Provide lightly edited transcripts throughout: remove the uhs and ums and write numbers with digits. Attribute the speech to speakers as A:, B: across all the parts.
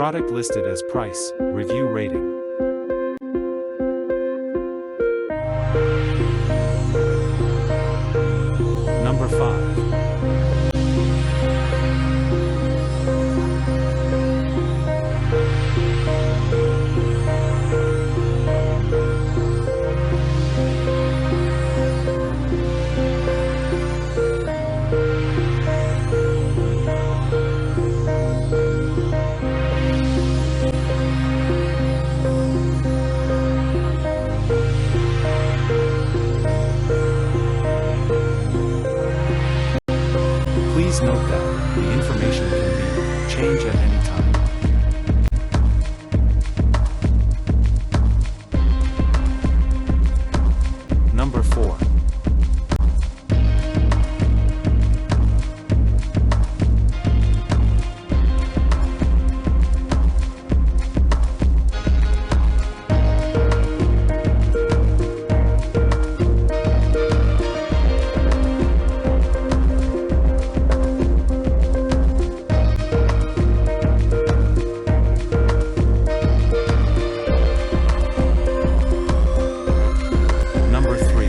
A: Product listed as price, review rating. Number 5. Please note that the information can be changed at any time. Number 4. Number 3.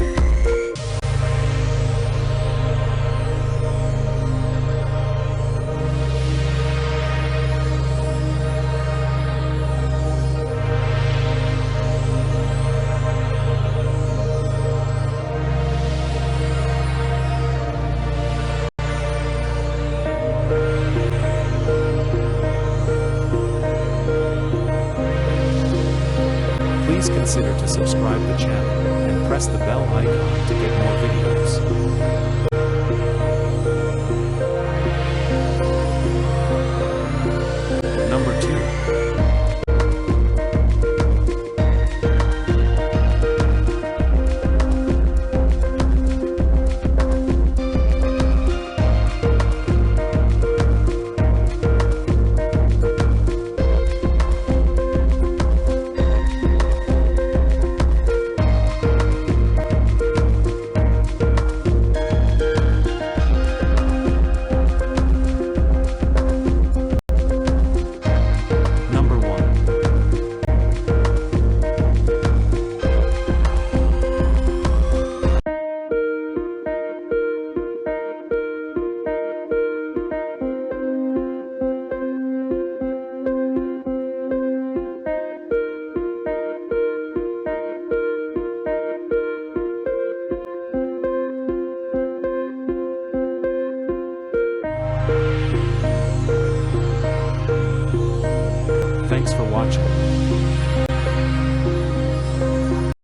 A: Please consider to subscribe the channel and press the bell icon to get more videos. Number 2. Number 1. Thanks for watching.